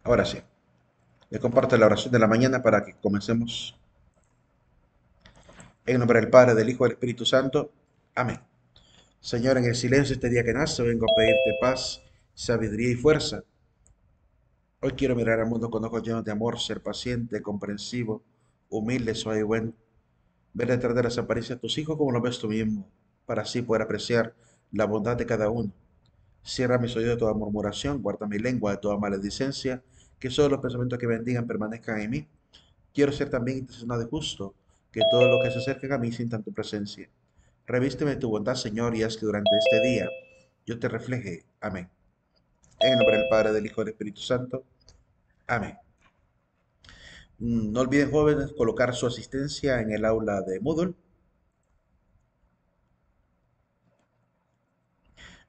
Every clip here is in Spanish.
Ahora sí, le comparto la oración de la mañana para que comencemos en nombre del Padre, del Hijo y del Espíritu Santo. Amén. Señor, en el silencio este día que nace, vengo a pedirte paz, sabiduría y fuerza. Hoy quiero mirar al mundo con ojos llenos de amor, ser paciente, comprensivo, humilde, suave y bueno. Ver detrás de las apariencias de tus hijos como lo ves tú mismo, para así poder apreciar la bondad de cada uno. Cierra mis oídos de toda murmuración, guarda mi lengua de toda maledicencia, que solo los pensamientos que bendigan permanezcan en mí. Quiero ser también intencionado y justo, que todos los que se acerquen a mí sientan tu presencia. Revísteme de tu bondad, Señor, y haz que durante este día yo te refleje. Amén. En el nombre del Padre, del Hijo y del Espíritu Santo. Amén. No olviden, jóvenes, colocar su asistencia en el aula de Moodle.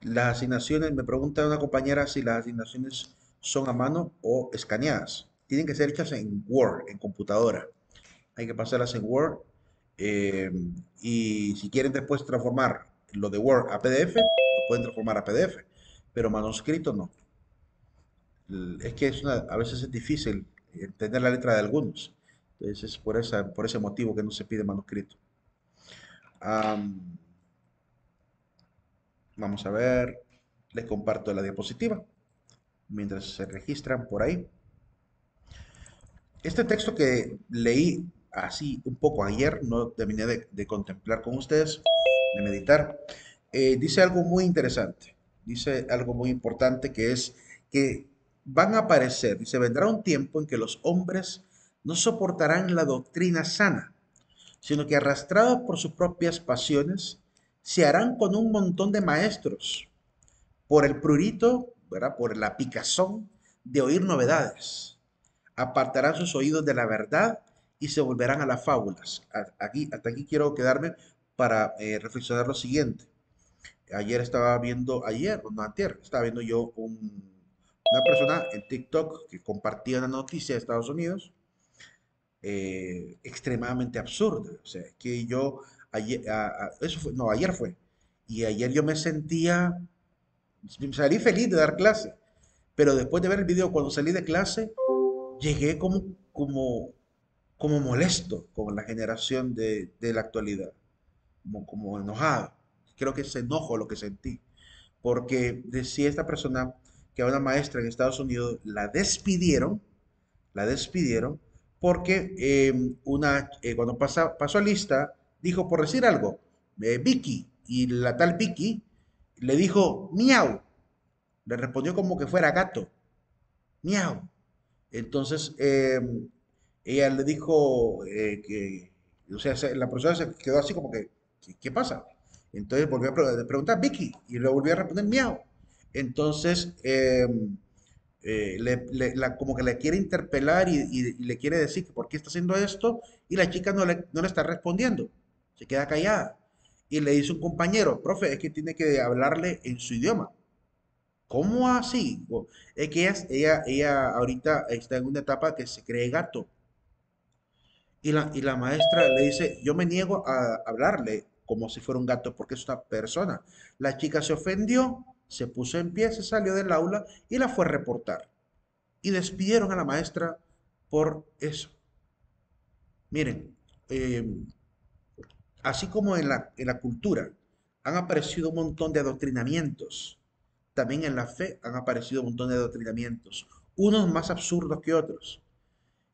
Las asignaciones, me pregunta una compañera si las asignaciones son a mano o escaneadas. Tienen que ser hechas en Word, en computadora. Hay que pasarlas en Word. eh, y si quieren después transformar lo de Word a PDF, lo pueden transformar a PDF, pero manuscrito no. Es que a veces es difícil entender la letra de algunos. Entonces es por ese motivo que no se pide manuscrito. Am, Vamos a ver, les comparto la diapositiva mientras se registran por ahí. Este texto que leí así un poco ayer, no terminé de contemplar con ustedes, de meditar, dice algo muy interesante, dice algo muy importante que es que van a aparecer, dice, vendrá un tiempo en que los hombres no soportarán la doctrina sana, sino que arrastrados por sus propias pasiones, se harán con un montón de maestros por el prurito, ¿verdad? Por la picazón de oír novedades. Apartarán sus oídos de la verdad y se volverán a las fábulas. Aquí, hasta aquí quiero quedarme para reflexionar lo siguiente. Ayer estaba viendo, ayer, no, antier, estaba viendo yo una persona en TikTok que compartía una noticia de Estados Unidos extremadamente absurda. O sea, que yo, ayer, eso fue, no, ayer fue. Y ayer yo me sentía, salí feliz de dar clase, pero después de ver el video, cuando salí de clase, llegué como molesto con la generación de la actualidad, como enojado. Creo que es enojo lo que sentí, porque decía esta persona que a una maestra en Estados Unidos la despidieron porque cuando pasó lista, dijo, por decir algo, Vicky, y la tal Vicky le dijo, miau, le respondió como que fuera gato, miau. Entonces, ella le dijo o sea, la profesora se quedó así como que, ¿qué pasa? Entonces volvió a preguntar Vicky y le volvió a responder miau. Entonces, como que le quiere interpelar y le quiere decir que por qué está haciendo esto y la chica no le está respondiendo, se queda callada. Y le dice un compañero, profe, es que tiene que hablarle en su idioma. ¿Cómo así? Es que ella ahorita está en una etapa que se cree gato. Y la maestra le dice, yo me niego a hablarle como si fuera un gato porque es una persona. La chica se ofendió, se puso en pie, se salió del aula y la fue a reportar. Y despidieron a la maestra por eso. Miren, eh, así como en la cultura han aparecido un montón de adoctrinamientos, también en la fe han aparecido un montón de adoctrinamientos, unos más absurdos que otros.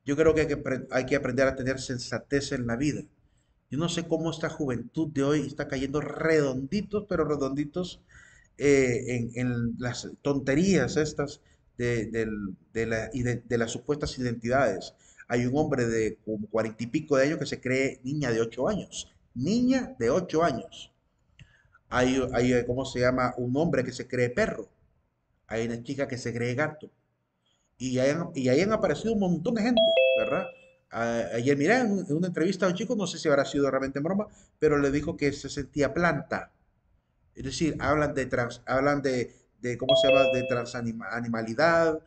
Yo creo que hay que aprender a tener sensatez en la vida. Yo no sé cómo esta juventud de hoy está cayendo redonditos, pero redonditos en las tonterías estas de las supuestas identidades. Hay un hombre de como 40 y pico de años que se cree niña de 8 años. Niña de 8 años. Hay, ¿cómo se llama? Un hombre que se cree perro. Hay una chica que se cree gato. Y ahí han aparecido un montón de gente, ¿verdad? Ayer miré en una entrevista a un chico, no sé si habrá sido realmente en broma, pero le dijo que se sentía planta. Es decir, hablan ¿cómo se llama? De transanimalidad,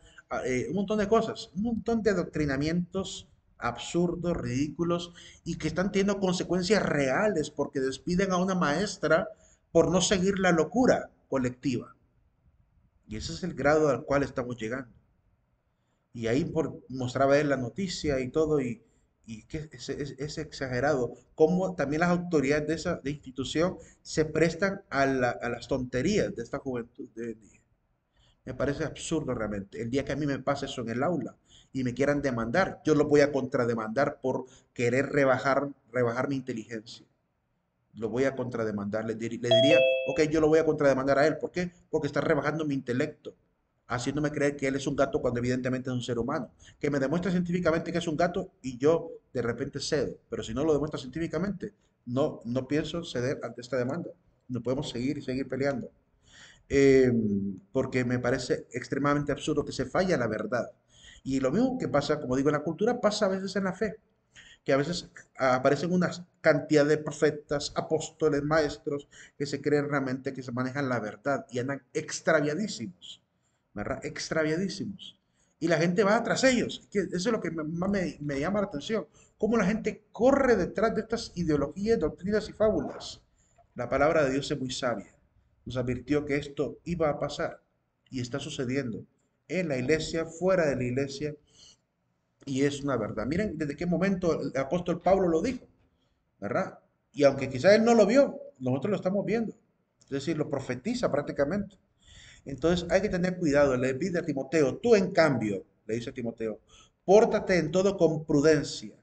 un montón de cosas, un montón de adoctrinamientos absurdos, ridículos y que están teniendo consecuencias reales porque despiden a una maestra por no seguir la locura colectiva. Y ese es el grado al cual estamos llegando. Y ahí mostraba él la noticia y todo, y que es exagerado. Cómo también las autoridades de esa institución se prestan a las tonterías de esta juventud de hoy en día. Me parece absurdo realmente. El día que a mí me pase eso en el aula y me quieran demandar, yo lo voy a contrademandar por querer rebajar mi inteligencia. Lo voy a contrademandar. Le diría, ok, yo lo voy a contrademandar a él. ¿Por qué? Porque está rebajando mi intelecto, haciéndome creer que él es un gato cuando evidentemente es un ser humano. Que me demuestre científicamente que es un gato y yo de repente cedo. Pero si no lo demuestra científicamente, no pienso ceder ante esta demanda. No podemos seguir y seguir peleando. eh, Porque me parece extremadamente absurdo que se falla la verdad. Y lo mismo que pasa, como digo, en la cultura, pasa a veces en la fe, que a veces aparecen una cantidad de profetas, apóstoles, maestros, que se creen realmente que se manejan la verdad y andan extraviadísimos, ¿verdad? Extraviadísimos. Y la gente va tras ellos. Que eso es lo que más me llama la atención. Cómo la gente corre detrás de estas ideologías, doctrinas y fábulas. La palabra de Dios es muy sabia. Nos advirtió que esto iba a pasar y está sucediendo en la iglesia, fuera de la iglesia, y es una verdad. Miren desde qué momento el apóstol Pablo lo dijo, ¿verdad? Y aunque quizás él no lo vio, nosotros lo estamos viendo. Es decir, lo profetiza prácticamente. Entonces hay que tener cuidado. Le pide a Timoteo, tú en cambio, le dice a Timoteo, pórtate en todo con prudencia,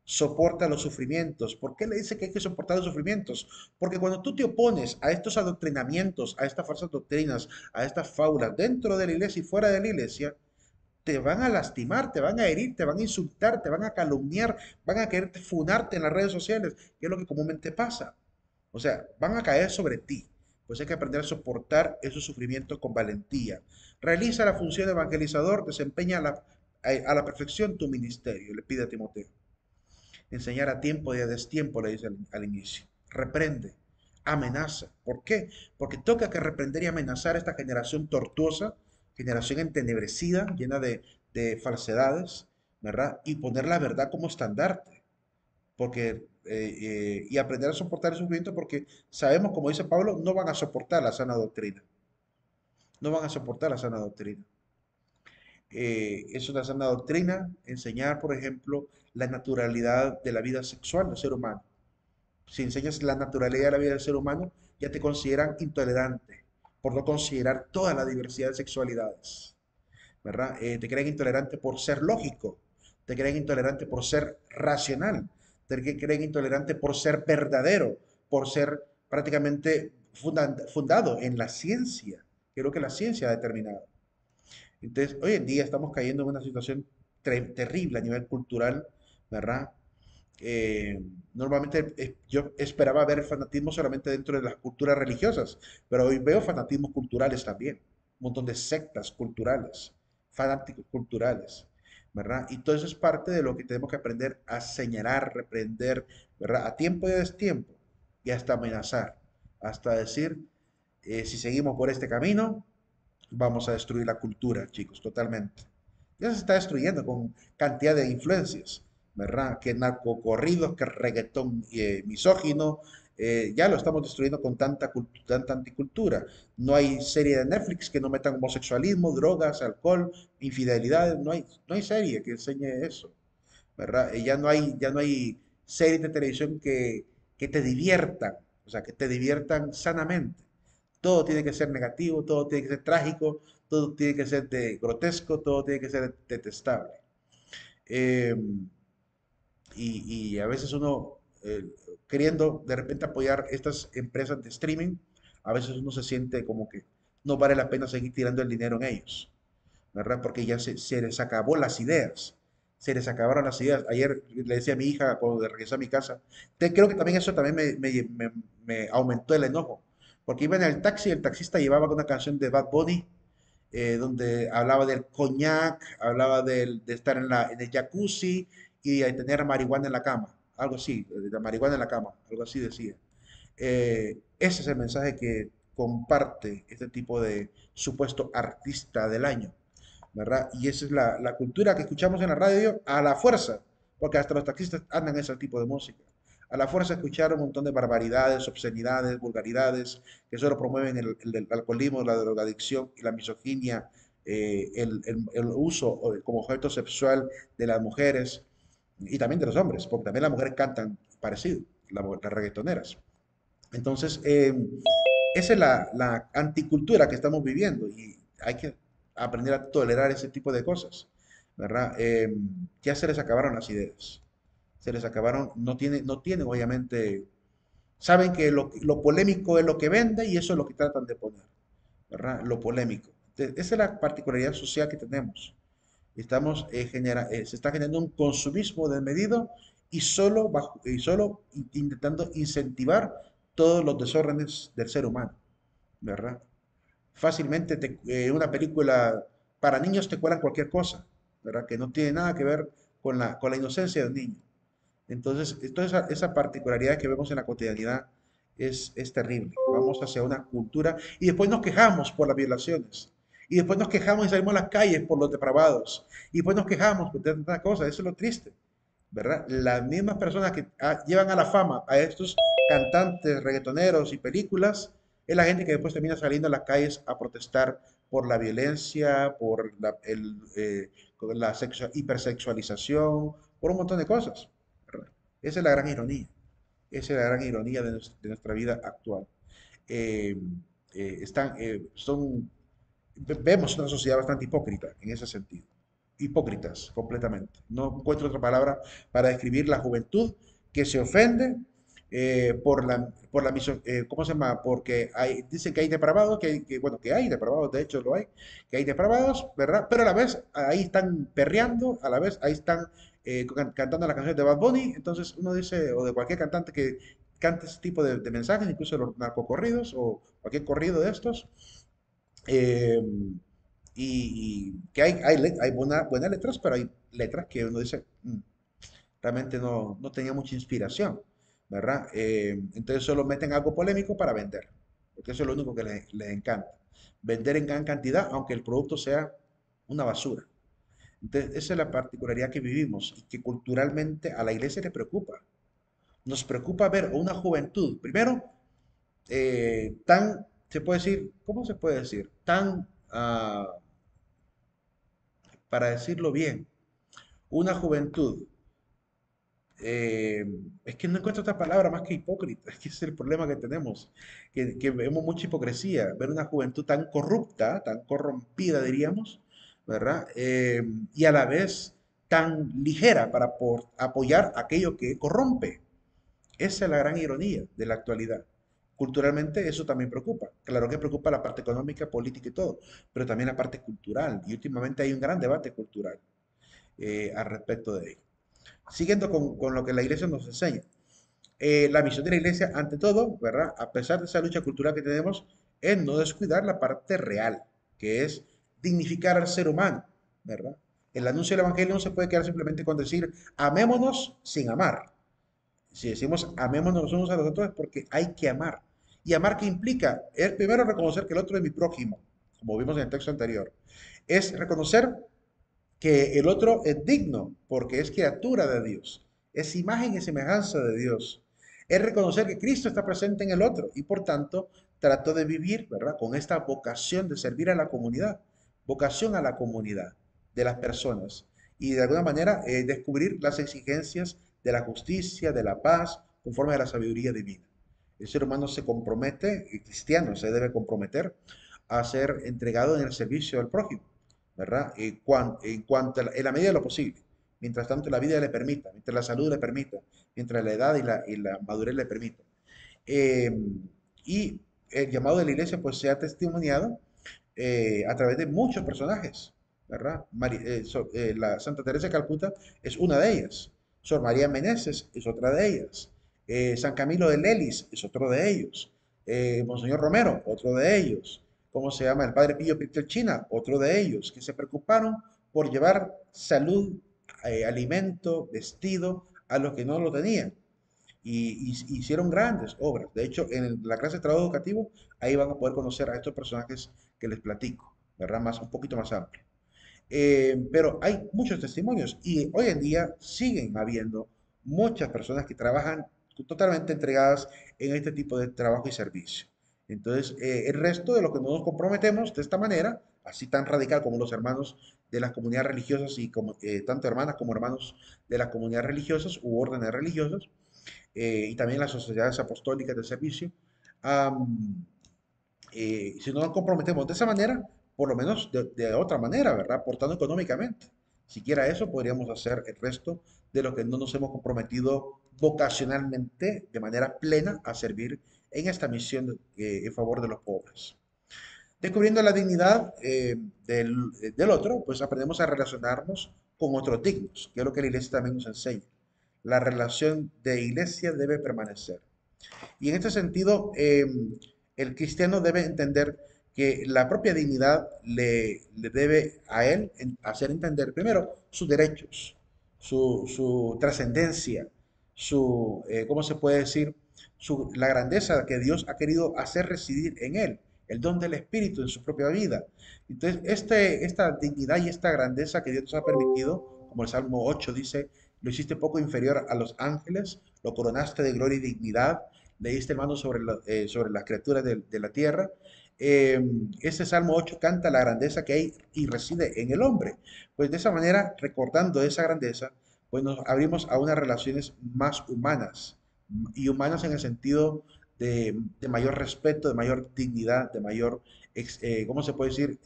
soporta los sufrimientos. ¿Por qué le dice que hay que soportar los sufrimientos? Porque cuando tú te opones a estos adoctrinamientos, a estas falsas doctrinas, a estas faulas dentro de la iglesia y fuera de la iglesia, te van a lastimar, te van a herir, te van a insultar, te van a calumniar, van a querer funarte en las redes sociales, que es lo que comúnmente pasa. O sea, van a caer sobre ti. Pues hay que aprender a soportar esos sufrimientos con valentía. Realiza la función de evangelizador, desempeña a la perfección tu ministerio, le pide a Timoteo. Enseñar a tiempo y a destiempo, le dice al inicio. Reprende, amenaza. ¿Por qué? Porque toca que reprender y amenazar a esta generación tortuosa, generación entenebrecida, llena de falsedades, ¿verdad? Y poner la verdad como estandarte. Porque, y aprender a soportar el sufrimiento porque sabemos, como dice Pablo, no van a soportar la sana doctrina. No van a soportar la sana doctrina. Es una sana doctrina enseñar, por ejemplo, la naturalidad de la vida sexual del ser humano. Si enseñas la naturalidad de la vida del ser humano, ya te consideran intolerante por no considerar toda la diversidad de sexualidades, ¿verdad? Te creen intolerante por ser lógico, te creen intolerante por ser racional, te creen intolerante por ser verdadero, por ser prácticamente fundado en la ciencia, que es lo que la ciencia ha determinado. Entonces, hoy en día estamos cayendo en una situación terrible a nivel cultural, ¿verdad? Eh, Normalmente yo esperaba ver fanatismo solamente dentro de las culturas religiosas, pero hoy veo fanatismos culturales también, un montón de sectas culturales, fanáticos culturales, ¿verdad? Y todo eso es parte de lo que tenemos que aprender a señalar, reprender, ¿verdad? A tiempo y a destiempo, y hasta amenazar, hasta decir, si seguimos por este camino, vamos a destruir la cultura, chicos, totalmente. Ya se está destruyendo con cantidad de influencias, ¿verdad? Que narcocorridos, que reggaetón misógino, ya lo estamos destruyendo con tanta anticultura. No hay serie de Netflix que no metan homosexualismo, drogas, alcohol, infidelidades, no hay serie que enseñe eso, ¿verdad? Ya no hay series de televisión que te diviertan, o sea, que te diviertan sanamente. Todo tiene que ser negativo, todo tiene que ser trágico, todo tiene que ser grotesco, todo tiene que ser detestable. Eh, y a veces uno, queriendo de repente apoyar estas empresas de streaming, a veces uno se siente como que no vale la pena seguir tirando el dinero en ellos, ¿verdad? Porque ya se les acabó las ideas, se les acabaron las ideas. Ayer le decía a mi hija cuando regresé a mi casa, creo que también eso también me aumentó el enojo, porque iba en el taxi y el taxista llevaba una canción de Bad Bunny, donde hablaba del coñac, hablaba de estar en el jacuzzi y de tener marihuana en la cama, algo así, de la marihuana en la cama, algo así decía. Ese es el mensaje que comparte este tipo de supuesto artista del año, ¿verdad? Y esa es la cultura que escuchamos en la radio a la fuerza, porque hasta los taxistas andan ese tipo de música. A la fuerza escuchar un montón de barbaridades, obscenidades, vulgaridades, que solo promueven el alcoholismo, la drogadicción y la misoginia, el uso como objeto sexual de las mujeres y también de los hombres, porque también las mujeres cantan parecido, las reggaetoneras. Entonces, esa es la anticultura que estamos viviendo y hay que aprender a tolerar ese tipo de cosas, ¿verdad? Ya se les acabaron las ideas, se les acabaron, no tienen obviamente, saben que lo polémico es lo que vende y eso es lo que tratan de poner, ¿verdad? Lo polémico. Esa es la particularidad social que tenemos. Se está generando un consumismo desmedido y solo intentando incentivar todos los desórdenes del ser humano, ¿verdad? Fácilmente una película para niños te cuelan cualquier cosa, ¿verdad? Que no tiene nada que ver con la inocencia del niño. Entonces, toda esa particularidad que vemos en la cotidianidad es terrible. Vamos hacia una cultura y después nos quejamos por las violaciones. Y después nos quejamos y salimos a las calles por los depravados. Y después nos quejamos por tantas cosas. Eso es lo triste, ¿verdad? Las mismas personas que llevan a la fama a estos cantantes, reggaetoneros y películas, es la gente que después termina saliendo a las calles a protestar por la violencia, por la hipersexualización, por un montón de cosas, ¿verdad? Esa es la gran ironía. Esa es la gran ironía de nuestra vida actual. Eh, vemos una sociedad bastante hipócrita en ese sentido. Hipócritas, completamente. No encuentro otra palabra para describir la juventud que se ofende ¿cómo se llama? Porque dicen que hay depravados, bueno, que hay depravados, de hecho lo hay, que hay depravados, ¿verdad? Pero a la vez ahí están perreando, a la vez ahí están cantando las canciones de Bad Bunny, entonces uno dice, o de cualquier cantante que cante ese tipo de mensajes, incluso los narcocorridos o cualquier corrido de estos, eh, y que hay buenas letras, pero hay letras que uno dice, realmente no tenía mucha inspiración, ¿verdad? Entonces solo meten algo polémico para vender, porque eso es lo único que les encanta. Vender en gran cantidad, aunque el producto sea una basura. Entonces, esa es la particularidad que vivimos y que culturalmente a la iglesia le preocupa. Nos preocupa ver una juventud, primero, se puede decir, ¿cómo se puede decir? Para decirlo bien, una juventud, es que no encuentro otra palabra más que hipócrita, es que ese es el problema que tenemos, que vemos mucha hipocresía, ver una juventud tan corrupta, tan corrompida, diríamos, ¿verdad? Y a la vez tan ligera para apoyar aquello que corrompe. Esa es la gran ironía de la actualidad. Culturalmente eso también preocupa. Claro que preocupa la parte económica, política y todo, pero también la parte cultural. Y últimamente hay un gran debate cultural al respecto de ello. Siguiendo con lo que la iglesia nos enseña. La misión de la iglesia, ante todo, ¿verdad? A pesar de esa lucha cultural que tenemos, es no descuidar la parte real, que es dignificar al ser humano, ¿verdad? El anuncio del evangelio no se puede quedar simplemente con decir amémonos sin amar. Si decimos amémonos los unos a los otros es porque hay que amar. ¿Y amar qué implica? Es primero reconocer que el otro es mi prójimo, como vimos en el texto anterior. Es reconocer que el otro es digno porque es criatura de Dios, es imagen y semejanza de Dios. Es reconocer que Cristo está presente en el otro y por tanto trato de vivir, ¿verdad? Con esta vocación de servir a la comunidad, vocación a la comunidad de las personas y de alguna manera descubrir las exigencias de la justicia, de la paz, conforme a la sabiduría divina. El ser humano se compromete, el cristiano se debe comprometer a ser entregado en el servicio del prójimo, ¿verdad? En la medida de lo posible, mientras tanto la vida le permita, mientras la salud le permita, mientras la edad y la madurez le permita. Eh, y el llamado de la iglesia pues se ha testimoniado a través de muchos personajes, ¿verdad? La Santa Teresa de Calcuta es una de ellas. Sor María Meneses es otra de ellas. San Camilo de Lelis es otro de ellos. Monseñor Romero, otro de ellos. ¿Cómo se llama? El Padre Pío Pietrelcina, otro de ellos, que se preocuparon por llevar salud, alimento, vestido a los que no lo tenían y hicieron grandes obras. De hecho, en la clase de trabajo educativo, ahí van a poder conocer a estos personajes que les platico, ¿verdad? Un poquito más amplio. Pero hay muchos testimonios y hoy en día siguen habiendo muchas personas que trabajan totalmente entregadas en este tipo de trabajo y servicio. Entonces, el resto de lo que no nos comprometemos de esta manera, así tan radical como los hermanos de las comunidades religiosas y como, tanto hermanas como hermanos de las comunidades religiosas u órdenes religiosas, y también las sociedades apostólicas de servicio. Am, si no nos comprometemos de esa manera, por lo menos de otra manera, ¿verdad? Aportando económicamente. Siquiera eso podríamos hacer el resto de lo que no nos hemos comprometido vocacionalmente de manera plena a servir en esta misión en favor de los pobres. Descubriendo la dignidad del otro, pues aprendemos a relacionarnos con otros dignos, que es lo que la iglesia también nos enseña. La relación de iglesia debe permanecer. Y en este sentido, el cristiano debe entender que la propia dignidad le debe a él hacer entender primero sus derechos, su trascendencia, ¿cómo se puede decir? La grandeza que Dios ha querido hacer residir en él, el don del Espíritu en su propia vida. Entonces, esta dignidad y esta grandeza que Dios nos ha permitido, como el Salmo 8 dice, lo hiciste poco inferior a los ángeles, lo coronaste de gloria y dignidad, le diste mano sobre las criaturas de la tierra. Eh, Ese Salmo 8 canta la grandeza que hay y reside en el hombre. Pues de esa manera, recordando esa grandeza, pues nos abrimos a unas relaciones más humanas, y humanas en el sentido de mayor respeto, de mayor dignidad, de mayor, ¿cómo se puede decir?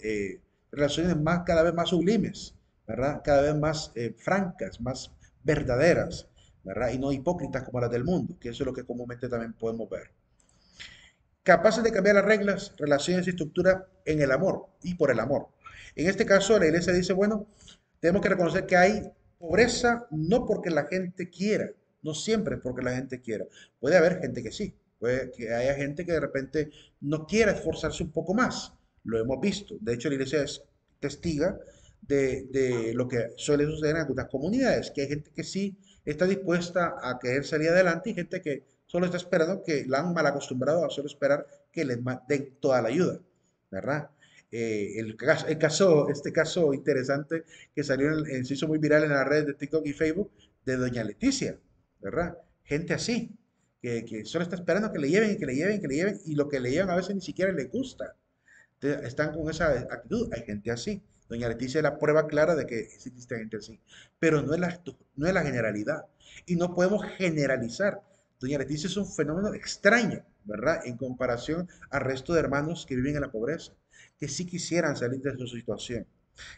Relaciones más, cada vez más sublimes, ¿verdad? Cada vez más francas, más verdaderas, ¿verdad? Y no hipócritas como las del mundo, que eso es lo que comúnmente también podemos ver. Capaces de cambiar las reglas, relaciones y estructuras en el amor y por el amor. En este caso, la iglesia dice, bueno, tenemos que reconocer que hay pobreza no porque la gente quiera, no siempre es porque la gente quiera. Puede haber gente que sí, puede que haya gente que de repente no quiera esforzarse un poco más. Lo hemos visto. De hecho, la iglesia es testiga de lo que suele suceder en algunas comunidades, que hay gente que sí está dispuesta a querer salir adelante y gente que solo está esperando, que la han mal acostumbrado a solo esperar que les den toda la ayuda, ¿verdad? Este caso interesante que salió, se hizo muy viral en las redes de TikTok y Facebook, de doña Leticia, ¿verdad? Gente así, que solo está esperando que le lleven y que le lleven y que le lleven, y lo que le llevan a veces ni siquiera le gusta. Están con esa actitud. Hay gente así. Doña Leticia es la prueba clara de que existe gente así. Pero no es la generalidad. Y no podemos generalizar. Doña Leticia es un fenómeno extraño, ¿verdad? En comparación al resto de hermanos que viven en la pobreza, que sí quisieran salir de su situación.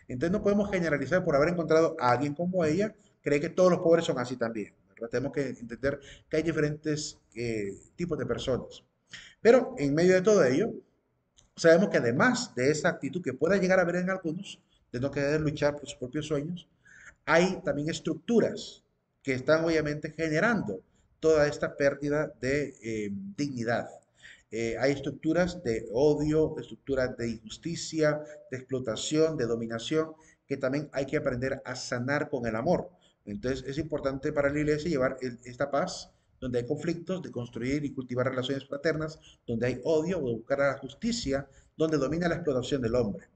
Entonces no podemos generalizar por haber encontrado a alguien como ella, cree que todos los pobres son así también, ¿verdad? Tenemos que entender que hay diferentes tipos de personas. Pero en medio de todo ello, sabemos que además de esa actitud que pueda llegar a haber en algunos, de no querer luchar por sus propios sueños, hay también estructuras que están obviamente generando toda esta pérdida de dignidad. Hay estructuras de odio, estructuras de injusticia, de explotación, de dominación, que también hay que aprender a sanar con el amor. Entonces es importante para la iglesia llevar esta paz donde hay conflictos, de construir y cultivar relaciones fraternas, donde hay odio, de buscar la justicia, donde domina la explotación del hombre.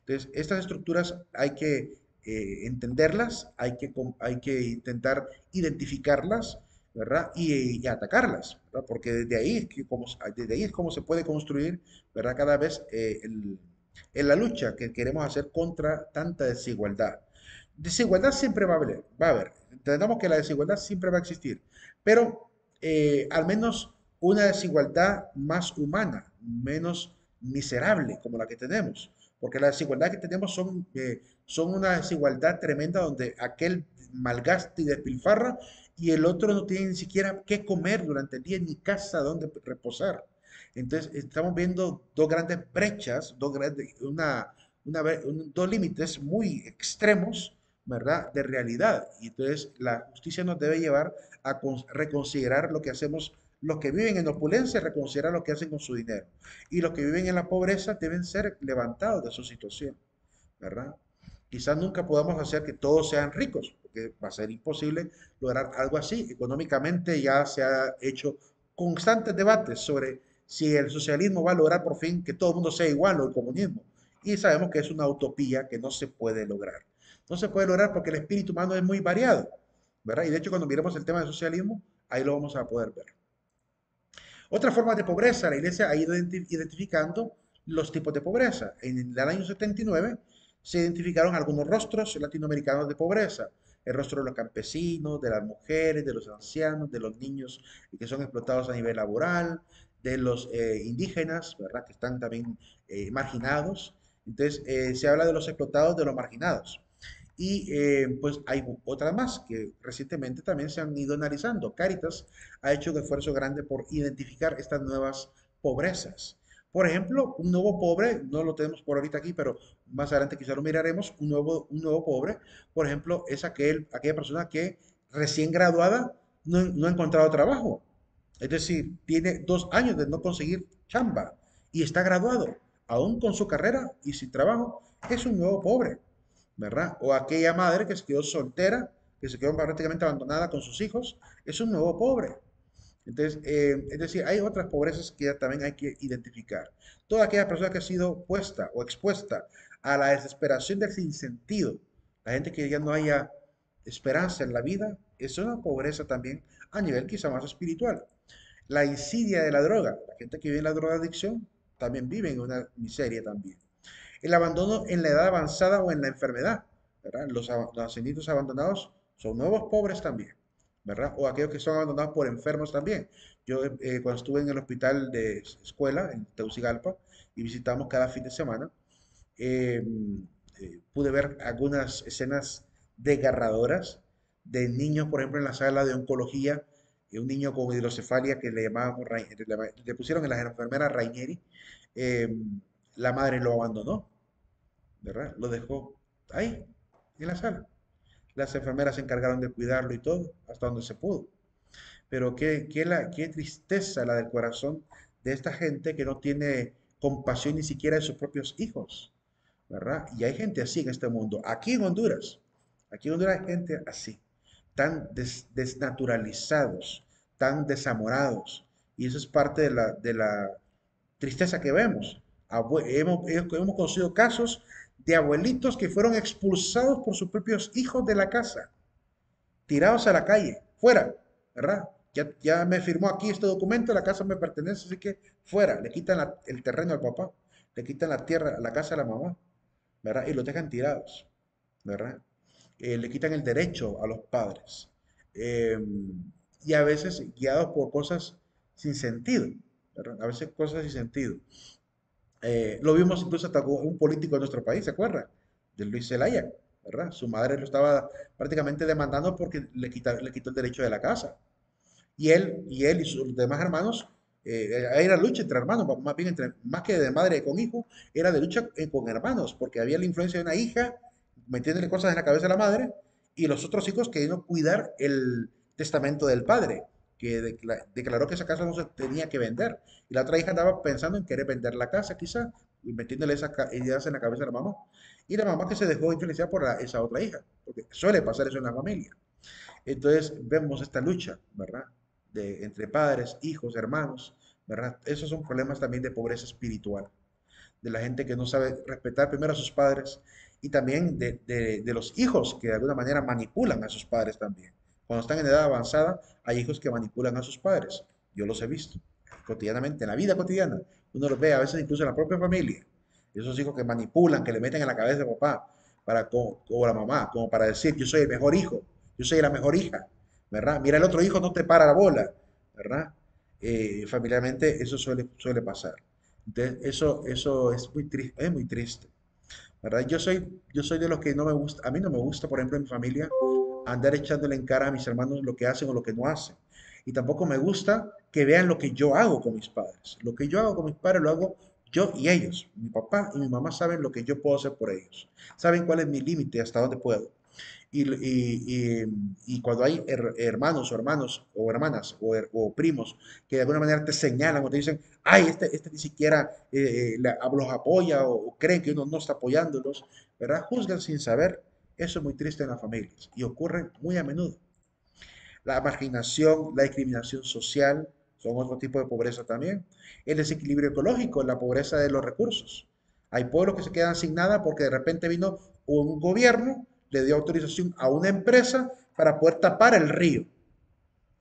Entonces, estas estructuras hay que entenderlas, hay que intentar identificarlas, ¿verdad? Y atacarlas, ¿verdad? Porque desde ahí es como se puede construir, ¿verdad? Cada vez en la lucha que queremos hacer contra tanta desigualdad. Desigualdad siempre va a haber. Entendamos que la desigualdad siempre va a existir, pero al menos una desigualdad más humana, menos miserable como la que tenemos. Porque la desigualdad que tenemos son una desigualdad tremenda donde aquel malgasta y despilfarra y el otro no tiene ni siquiera qué comer durante el día ni casa donde reposar. Entonces estamos viendo dos grandes brechas, dos límites muy extremos, ¿verdad? De realidad. Y entonces la justicia nos debe llevar a reconsiderar lo que hacemos. Los que viven en opulencia reconsiderar lo que hacen con su dinero. Y los que viven en la pobreza deben ser levantados de su situación, ¿verdad? Quizás nunca podamos hacer que todos sean ricos, porque va a ser imposible lograr algo así. Económicamente ya se ha hecho constantes debates sobre si el socialismo va a lograr por fin que todo el mundo sea igual o el comunismo. Y sabemos que es una utopía que no se puede lograr. No se puede lograr porque el espíritu humano es muy variado, ¿verdad? Y de hecho cuando miremos el tema del socialismo, ahí lo vamos a poder ver. Otra forma de pobreza, la iglesia ha ido identificando los tipos de pobreza. En el año 79 se identificaron algunos rostros latinoamericanos de pobreza. El rostro de los campesinos, de las mujeres, de los ancianos, de los niños que son explotados a nivel laboral, de los indígenas, ¿verdad? Que están también marginados. Entonces, se habla de los explotados, de los marginados. Y pues hay otras más que recientemente también se han ido analizando. Cáritas ha hecho un esfuerzo grande por identificar estas nuevas pobrezas. Por ejemplo, un nuevo pobre, no lo tenemos por ahorita aquí, pero más adelante quizá lo miraremos, un nuevo pobre, por ejemplo, es aquella persona que recién graduada no ha encontrado trabajo. Es decir, tiene 2 años de no conseguir chamba y está graduado, aún con su carrera y sin trabajo, es un nuevo pobre, ¿verdad? O aquella madre que se quedó soltera, que se quedó prácticamente abandonada con sus hijos, es un nuevo pobre. Entonces, es decir, hay otras pobrezas que también hay que identificar. Toda aquella persona que ha sido puesta o expuesta a la desesperación del sinsentido, la gente que ya no haya esperanza en la vida, es una pobreza también a nivel quizá más espiritual. La insidia de la droga, la gente que vive en la drogadicción también vive en una miseria también. El abandono en la edad avanzada o en la enfermedad, ¿verdad? Los ancianitos abandonados son nuevos pobres también, ¿verdad? O aquellos que son abandonados por enfermos también. Yo cuando estuve en el hospital de escuela en Teucigalpa y visitamos cada fin de semana, eh, pude ver algunas escenas desgarradoras de niños, por ejemplo, en la sala de oncología, un niño con hidrocefalia que le llamábamos, le pusieron en la enfermera Rainieri, eh, la madre lo abandonó, ¿verdad? Lo dejó ahí, en la sala. Las enfermeras se encargaron de cuidarlo y todo, hasta donde se pudo. Pero qué tristeza la del corazón de esta gente que no tiene compasión ni siquiera de sus propios hijos, ¿verdad? Y hay gente así en este mundo. Aquí en Honduras hay gente así, tan desnaturalizados, tan desamorados. Y eso es parte de la tristeza que vemos. Hemos conocido casos de abuelitos que fueron expulsados por sus propios hijos de la casa, tirados a la calle, fuera, ¿verdad? Ya me firmó aquí este documento, la casa me pertenece, así que fuera, le quitan el terreno al papá, le quitan la tierra, la casa a la mamá, ¿verdad? Y los dejan tirados, ¿verdad? Le quitan el derecho a los padres. Eh, y a veces guiados por cosas sin sentido, ¿verdad? A veces cosas sin sentido. Lo vimos incluso hasta con un político de nuestro país, ¿se acuerda? De Luis Zelaya, ¿verdad? Su madre lo estaba prácticamente demandando porque le quitó el derecho de la casa. Y él y sus demás hermanos, era lucha entre hermanos, más bien más que de madre con hijo, era de lucha con hermanos, porque había la influencia de una hija metiéndole cosas en la cabeza a la madre y los otros hijos queriendo cuidar el testamento del padre, que declaró que esa casa no se tenía que vender. Y la otra hija andaba pensando en querer vender la casa, quizá, y metiéndole esas ideas en la cabeza a la mamá. Y la mamá que se dejó influenciar por esa otra hija, porque suele pasar eso en la familia. Entonces vemos esta lucha, ¿verdad? Entre padres, hijos, hermanos, ¿verdad? Esos son problemas también de pobreza espiritual, de la gente que no sabe respetar primero a sus padres y también de los hijos que de alguna manera manipulan a sus padres también. Cuando están en edad avanzada, hay hijos que manipulan a sus padres. Yo los he visto cotidianamente, en la vida cotidiana. Uno los ve a veces incluso en la propia familia. Esos hijos que manipulan, que le meten en la cabeza al papá o a la mamá, como para decir, yo soy el mejor hijo, yo soy la mejor hija, ¿verdad? Mira, el otro hijo no te para la bola, ¿verdad? Familiarmente eso suele pasar. Entonces, eso es muy triste, ¿verdad? Yo soy de los que no me gusta, a mí no me gusta, por ejemplo, en mi familia, andar echándole en cara a mis hermanos lo que hacen o lo que no hacen. Y tampoco me gusta que vean lo que yo hago con mis padres. Lo que yo hago con mis padres lo hago yo y ellos. Mi papá y mi mamá saben lo que yo puedo hacer por ellos. Saben cuál es mi límite, hasta dónde puedo. Y cuando hay hermanos o hermanas o primos que de alguna manera te señalan o te dicen, ay, este ni siquiera los apoya o creen que uno no está apoyándolos, ¿verdad? Juzgan sin saber. Eso es muy triste en las familias y ocurre muy a menudo. La marginación, la discriminación social son otro tipo de pobreza también. El desequilibrio ecológico, la pobreza de los recursos. Hay pueblos que se quedan sin nada porque de repente vino un gobierno, le dio autorización a una empresa para poder tapar el río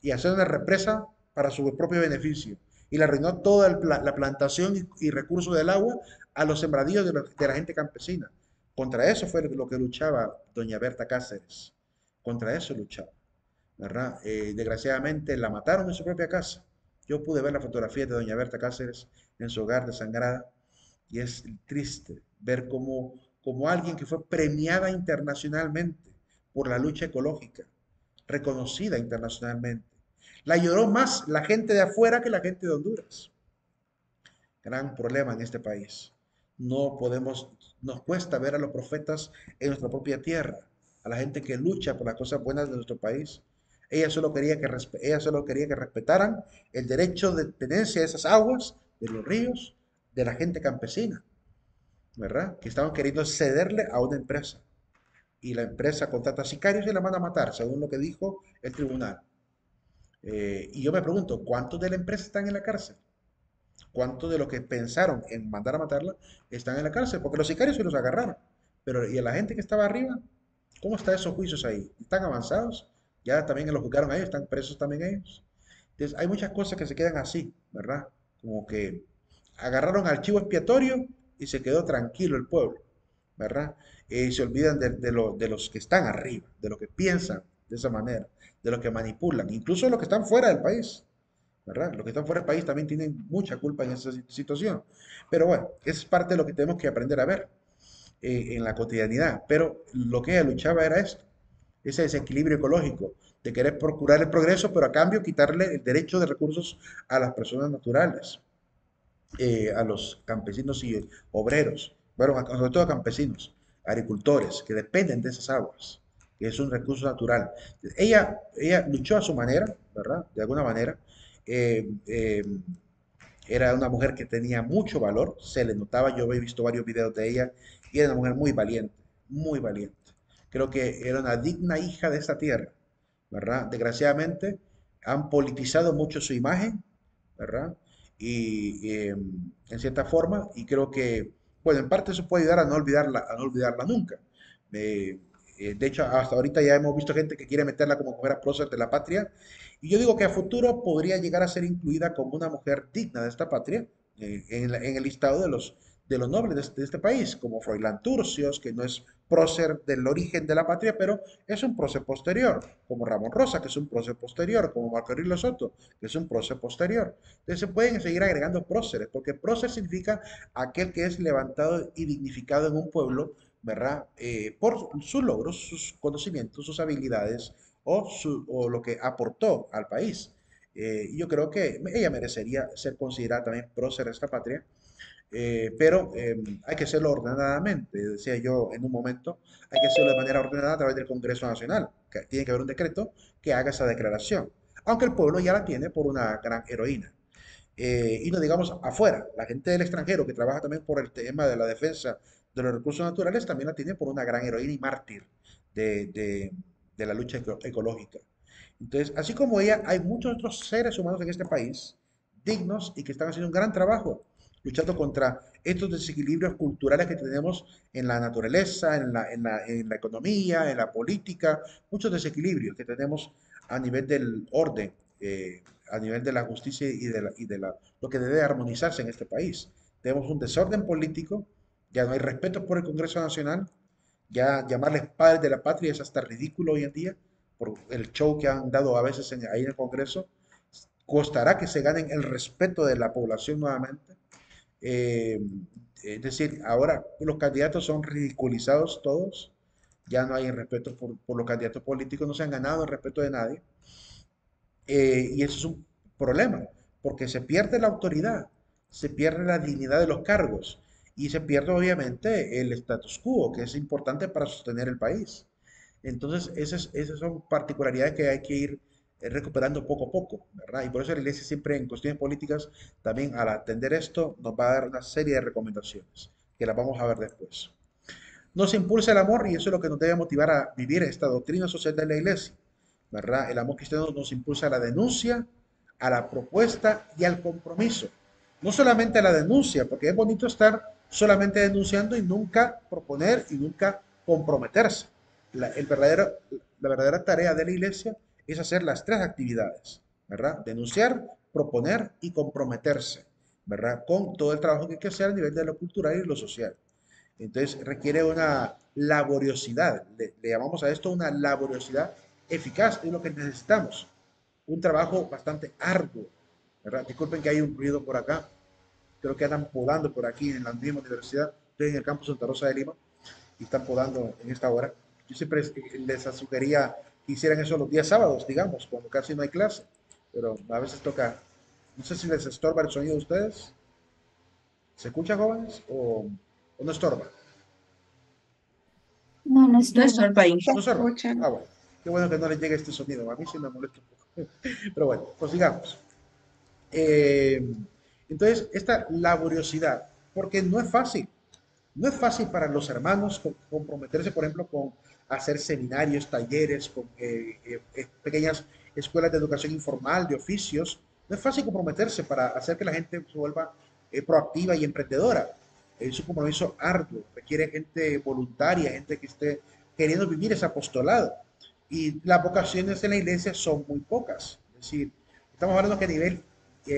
y hacer una represa para su propio beneficio. y le arruinó toda la plantación y recursos del agua a los sembradíos de la gente campesina. Contra eso fue lo que luchaba doña Berta Cáceres. Contra eso luchaba, ¿verdad? Desgraciadamente la mataron en su propia casa. Yo pude ver la fotografía de doña Berta Cáceres en su hogar desangrada y es triste ver cómo alguien que fue premiada internacionalmente por la lucha ecológica, reconocida internacionalmente, la lloró más la gente de afuera que la gente de Honduras. Gran problema en este país. No podemos, nos cuesta ver a los profetas en nuestra propia tierra, a la gente que lucha por las cosas buenas de nuestro país. Ella solo quería que respetaran el derecho de tenencia de esas aguas, de los ríos, de la gente campesina, ¿verdad? Que estaban queriendo cederle a una empresa. Y la empresa contrata sicarios y la manda a matar, según lo que dijo el tribunal. Y yo me pregunto, ¿cuántos de la empresa están en la cárcel? ¿Cuántos de los que pensaron en mandar a matarla están en la cárcel? Porque los sicarios se los agarraron. Pero, ¿y a la gente que estaba arriba? ¿Cómo están esos juicios ahí? ¿Están avanzados? Ya también los juzgaron a ellos, están presos también ellos. Entonces, hay muchas cosas que se quedan así, ¿verdad? Como que agarraron archivo expiatorio y se quedó tranquilo el pueblo, ¿verdad? Y se olvidan de los que están arriba, de los que piensan de esa manera, de los que manipulan, incluso los que están fuera del país, ¿verdad? Los que están fuera del país también tienen mucha culpa en esa situación. Pero bueno, es parte de lo que tenemos que aprender a ver en la cotidianidad. Pero lo que ella luchaba era esto, ese desequilibrio ecológico, de querer procurar el progreso, pero a cambio quitarle el derecho de recursos a las personas naturales, a los campesinos y obreros, bueno, sobre todo a campesinos, agricultores, que dependen de esas aguas, que es un recurso natural. Ella luchó a su manera, ¿verdad? De alguna manera. Eh, eh, Era una mujer que tenía mucho valor, se le notaba, yo he visto varios videos de ella, y era una mujer muy valiente, muy valiente. Creo que era una digna hija de esta tierra, ¿verdad? Desgraciadamente han politizado mucho su imagen, ¿verdad? En cierta forma, y creo que, bueno, en parte eso puede ayudar a no olvidarla nunca. Eh, de hecho, hasta ahorita ya hemos visto gente que quiere meterla como mujer prócer de la patria, y yo digo que a futuro podría llegar a ser incluida como una mujer digna de esta patria, en el listado de los nobles de este país, como Froilán Turcios, que no es prócer del origen de la patria, pero es un prócer posterior, como Ramón Rosa, que es un prócer posterior, como Marco Aurelio Soto, que es un prócer posterior. Entonces se pueden seguir agregando próceres, porque prócer significa aquel que es levantado y dignificado en un pueblo, ¿verdad? Por sus logros, sus conocimientos, sus habilidades o lo que aportó al país. Y yo creo que ella merecería ser considerada también prócer de esta patria, pero hay que hacerlo ordenadamente, decía yo en un momento, hay que hacerlo de manera ordenada a través del Congreso Nacional, que tiene que haber un decreto que haga esa declaración, aunque el pueblo ya la tiene por una gran heroína. Y no digamos afuera, la gente del extranjero que trabaja también por el tema de la defensa de los recursos naturales también la tiene por una gran heroína y mártir de, de- de la lucha ecológica. Entonces, así como ella, hay muchos otros seres humanos en este país dignos y que están haciendo un gran trabajo luchando contra estos desequilibrios culturales que tenemos en la naturaleza, en la economía, en la política, muchos desequilibrios que tenemos a nivel del orden, a nivel de la justicia lo que debe armonizarse en este país. Tenemos un desorden político, ya no hay respeto por el Congreso Nacional, ya llamarles padres de la patria es hasta ridículo hoy en día por el show que han dado a veces ahí en el Congreso. Costará que se ganen el respeto de la población nuevamente. Eh, es decir, ahora los candidatos son ridiculizados todos, ya no hay respeto por los candidatos políticos, no se han ganado el respeto de nadie. Y eso es un problema, porque se pierde la autoridad, se pierde la dignidad de los cargos y se pierde obviamente el status quo, que es importante para sostener el país. Entonces, esas son particularidades que hay que ir recuperando poco a poco, ¿verdad? Y por eso la Iglesia siempre en cuestiones políticas, también al atender esto, nos va a dar una serie de recomendaciones, que las vamos a ver después. Nos impulsa el amor y eso es lo que nos debe motivar a vivir esta doctrina social de la Iglesia, ¿verdad? El amor cristiano nos impulsa a la denuncia, a la propuesta y al compromiso. No solamente a la denuncia, porque es bonito estar solamente denunciando y nunca proponer y nunca comprometerse. La, el verdadero, la verdadera tarea de la iglesia es hacer las tres actividades, ¿verdad? Denunciar, proponer y comprometerse, ¿verdad? Con todo el trabajo que hay que hacer a nivel de lo cultural y lo social. Entonces requiere una laboriosidad, le llamamos a esto una laboriosidad eficaz, es lo que necesitamos, un trabajo bastante arduo, ¿verdad? Disculpen que hay un ruido por acá, creo que andan podando por aquí en la misma universidad, estoy en el campus Santa Rosa de Lima y están podando en esta hora. Yo siempre les sugería que hicieran eso los días sábados, digamos, cuando casi no hay clase, pero a veces toca, no sé si les estorba el sonido de ustedes, ¿se escucha jóvenes o no estorba? No, no No estorba. estorba ahí. Se No estorba. Ah, escuchan. bueno, qué bueno que no les llegue este sonido, a mí sí me molesta un poco. Pero bueno, pues sigamos. Eh, entonces, esta laboriosidad, porque no es fácil, no es fácil para los hermanos comprometerse, por ejemplo, con hacer seminarios, talleres, con pequeñas escuelas de educación informal, de oficios. No es fácil comprometerse para hacer que la gente se vuelva proactiva y emprendedora. Es un compromiso arduo, requiere gente voluntaria, gente que esté queriendo vivir ese apostolado. Y las vocaciones en la iglesia son muy pocas. Es decir, estamos hablando que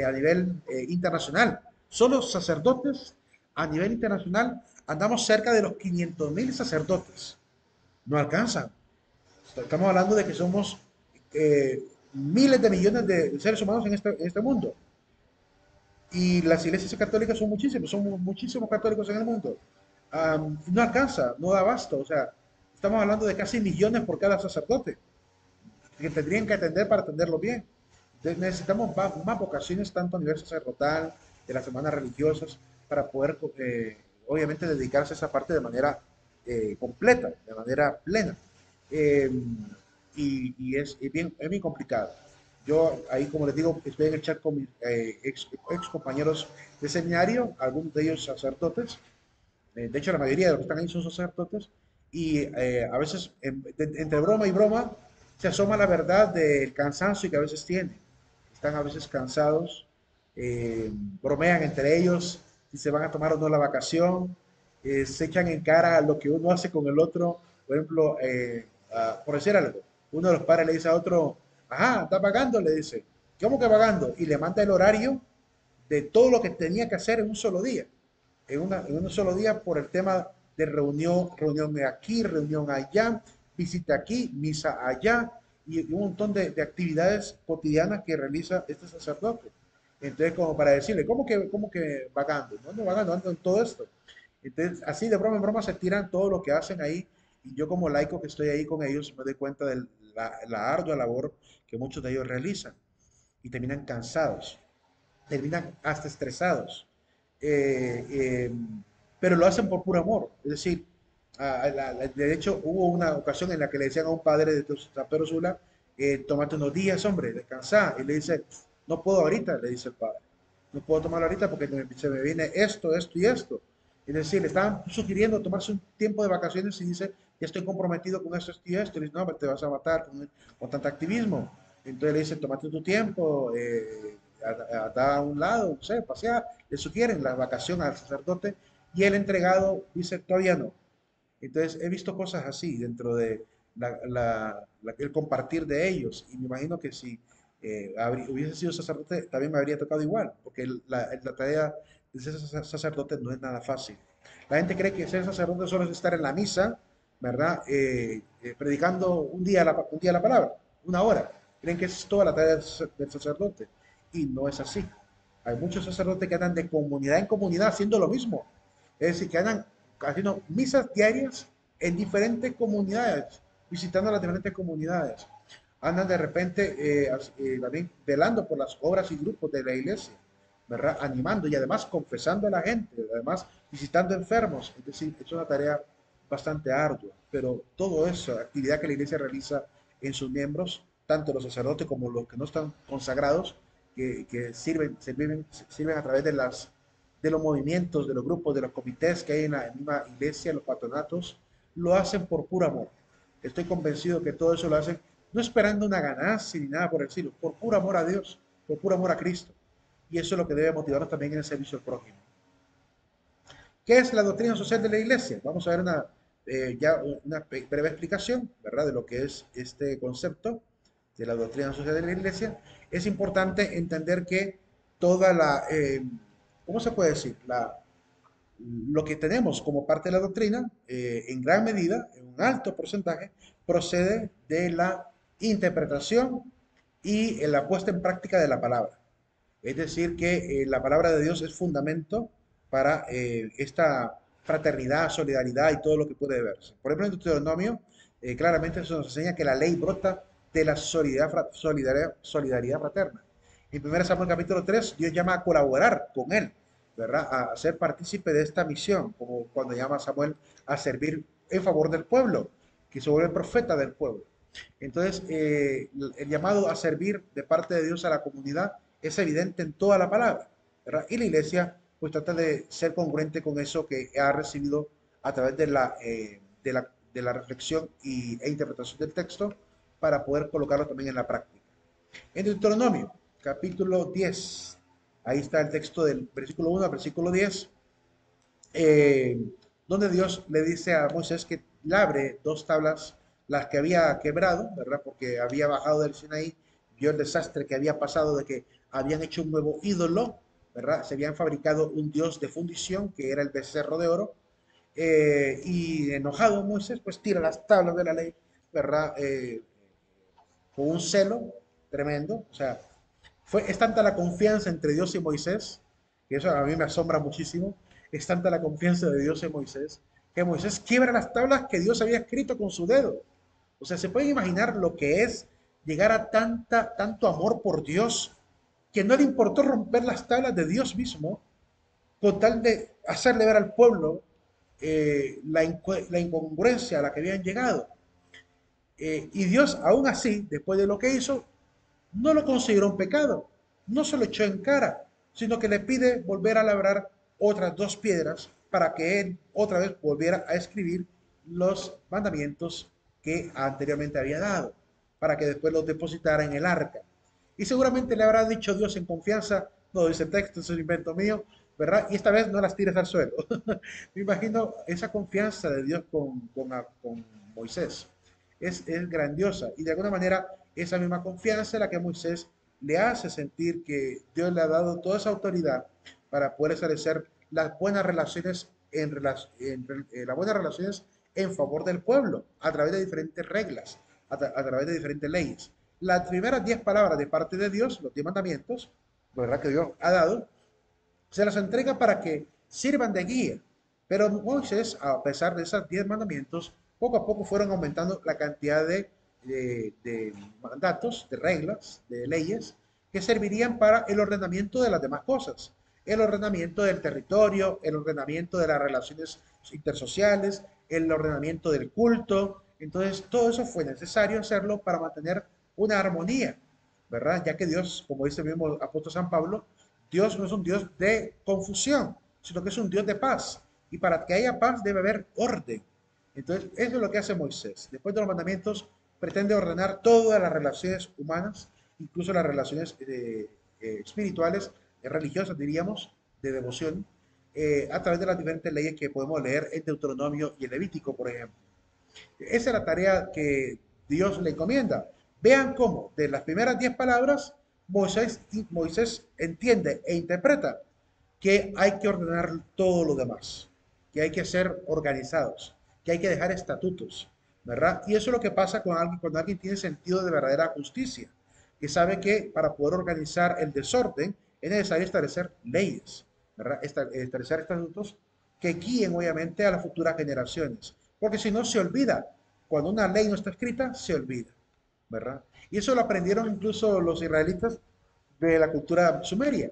a nivel internacional, solo sacerdotes a nivel internacional andamos cerca de los 500.000 sacerdotes. No alcanzan. Estamos hablando de que somos miles de millones de seres humanos en este mundo. Y las iglesias católicas son muchísimos católicos en el mundo. No alcanza, no da abasto. O sea, estamos hablando de casi millones por cada sacerdote que tendrían que atender para atenderlo bien. Entonces necesitamos más vocaciones tanto a nivel sacerdotal, de las semanas religiosas, para poder, obviamente, dedicarse a esa parte de manera completa, de manera plena. Eh, es bien complicado. Yo ahí, como les digo, estoy en el chat con mis ex compañeros de seminario, algunos de ellos sacerdotes, de hecho la mayoría de los que están ahí son sacerdotes, y a veces entre broma y broma se asoma la verdad del cansancio que a veces tienen. Están a veces cansados, eh, bromean entre ellos si se van a tomar o no la vacación, se echan en cara lo que uno hace con el otro. Por ejemplo, por decir algo, uno de los padres le dice a otro, ajá, está pagando, le dice, ¿cómo que pagando? Y le manda el horario de todo lo que tenía que hacer en un solo día, en un solo día por el tema de reunión aquí, reunión allá, visita aquí, misa allá y un montón de actividades cotidianas que realiza este sacerdote. Entonces, como para decirle, cómo que vagando? No ando vagando, ando en todo esto. Entonces, así de broma en broma se tiran todo lo que hacen ahí y yo como laico que estoy ahí con ellos me doy cuenta de la ardua labor que muchos de ellos realizan y terminan cansados, terminan hasta estresados. Eh, eh, pero lo hacen por puro amor. Es decir, de hecho hubo una ocasión en la que le decían a un padre de San Pedro Sula, tómate unos días, hombre, descansa. Y le dice, no puedo ahorita, le dice el padre. No puedo tomarlo ahorita porque se me viene esto, esto y esto. Es decir, le estaban sugiriendo tomarse un tiempo de vacaciones y dice, ya estoy comprometido con esto, esto y esto. Y dice, no, te vas a matar con tanto activismo. Entonces le dice, tómate tu tiempo, anda a un lado, no sé, pasear. Le sugieren la vacación al sacerdote y el entregado dice, todavía no. Entonces he visto cosas así dentro de el compartir de ellos y me imagino que si hubiese sido sacerdote también me habría tocado igual, porque la tarea de ser sacerdote no es nada fácil. La gente cree que ser sacerdote solo es estar en la misa, ¿verdad? Predicando un día la palabra, una hora. Creen que es toda la tarea del sacerdote y no es así. Hay muchos sacerdotes que andan de comunidad en comunidad haciendo lo mismo. Es decir, que andan haciendo misas diarias en diferentes comunidades, visitando las diferentes comunidades. Andan de repente también velando por las obras y grupos de la iglesia, ¿verdad? Animando y además confesando a la gente, además visitando enfermos. Es decir, es una tarea bastante ardua, pero todo eso, actividad que la iglesia realiza en sus miembros, tanto los sacerdotes como los que no están consagrados, que sirven a través de los movimientos, de los grupos, de los comités que hay en la misma iglesia, los patronatos, lo hacen por puro amor. Estoy convencido que todo eso lo hacen no esperando una ganancia ni nada por el estilo, por puro amor a Dios, por puro amor a Cristo. Y eso es lo que debe motivarnos también en el servicio al prójimo. ¿Qué es la doctrina social de la iglesia? Vamos a ver una breve explicación, ¿verdad?, de lo que es este concepto. de la doctrina social de la iglesia, es importante entender que toda la, ¿cómo se puede decir? Lo que tenemos como parte de la doctrina, en gran medida, en un alto porcentaje, procede de la interpretación y la puesta en práctica de la palabra. Es decir, que la palabra de Dios es fundamento para esta fraternidad, solidaridad y todo lo que puede verse. Por ejemplo, en Deuteronomio, claramente eso nos enseña que la ley brota de la solidaridad fraterna. En 1 Samuel capítulo 3, Dios llama a colaborar con él, ¿verdad? A ser partícipe de esta misión, como cuando llama a Samuel a servir en favor del pueblo, que se vuelve profeta del pueblo. Entonces, el llamado a servir de parte de Dios a la comunidad es evidente en toda la palabra, ¿verdad? Y la iglesia pues trata de ser congruente con eso que ha recibido a través de la reflexión e interpretación del texto para poder colocarlo también en la práctica. En Deuteronomio, capítulo 10, ahí está el texto del versículo 1 al versículo 10, eh, donde Dios le dice a Moisés que labre dos tablas, las que había quebrado, ¿verdad? Porque había bajado del Sinaí, vio el desastre que había pasado de que habían hecho un nuevo ídolo, ¿verdad? Se habían fabricado un dios de fundición, que era el becerro de oro, y enojado Moisés, pues tira las tablas de la ley, ¿verdad? Con un celo tremendo, o sea, es tanta la confianza entre Dios y Moisés, que eso a mí me asombra muchísimo, es tanta la confianza de Dios en Moisés, que Moisés quiebra las tablas que Dios había escrito con su dedo. O sea, se pueden imaginar lo que es llegar a tanto amor por Dios, que no le importó romper las tablas de Dios mismo, con tal de hacerle ver al pueblo la incongruencia a la que habían llegado. Y Dios, aún así, después de lo que hizo, no lo consideró un pecado, no se lo echó en cara, sino que le pide volver a labrar otras dos piedras para que él otra vez volviera a escribir los mandamientos que anteriormente había dado, para que después los depositara en el arca. Y seguramente le habrá dicho Dios en confianza, no dice el texto, es un invento mío, ¿verdad? Y esta vez no las tires al suelo. Me imagino esa confianza de Dios con Moisés. Es grandiosa y de alguna manera esa misma confianza es la que Moisés le hace sentir que Dios le ha dado toda esa autoridad para poder establecer las buenas relaciones las buenas relaciones en favor del pueblo a través de diferentes reglas, a través de diferentes leyes. Las primeras 10 palabras de parte de Dios, los 10 mandamientos, ¿verdad? Que Dios ha dado, se las entrega para que sirvan de guía. Pero Moisés, a pesar de esos 10 mandamientos, poco a poco fueron aumentando la cantidad de mandatos, de reglas, de leyes, que servirían para el ordenamiento de las demás cosas. El ordenamiento del territorio, el ordenamiento de las relaciones intersociales, el ordenamiento del culto. Entonces, todo eso fue necesario hacerlo para mantener una armonía, ¿verdad? Ya que Dios, como dice el mismo apóstol San Pablo, Dios no es un Dios de confusión, sino que es un Dios de paz. Y para que haya paz debe haber orden. Entonces, eso es lo que hace Moisés. Después de los mandamientos, pretende ordenar todas las relaciones humanas, incluso las relaciones espirituales, religiosas, diríamos, de devoción, a través de las diferentes leyes que podemos leer en Deuteronomio y en Levítico, por ejemplo. Esa es la tarea que Dios le encomienda. Vean cómo de las primeras 10 palabras Moisés entiende e interpreta que hay que ordenar todo lo demás, que hay que ser organizados, que hay que dejar estatutos, ¿verdad? Y eso es lo que pasa cuando alguien tiene sentido de verdadera justicia, que sabe que para poder organizar el desorden es necesario establecer leyes, ¿verdad? Establecer estatutos que guíen obviamente a las futuras generaciones, porque si no se olvida, cuando una ley no está escrita, se olvida, ¿verdad? Y eso lo aprendieron incluso los israelitas de la cultura sumeria.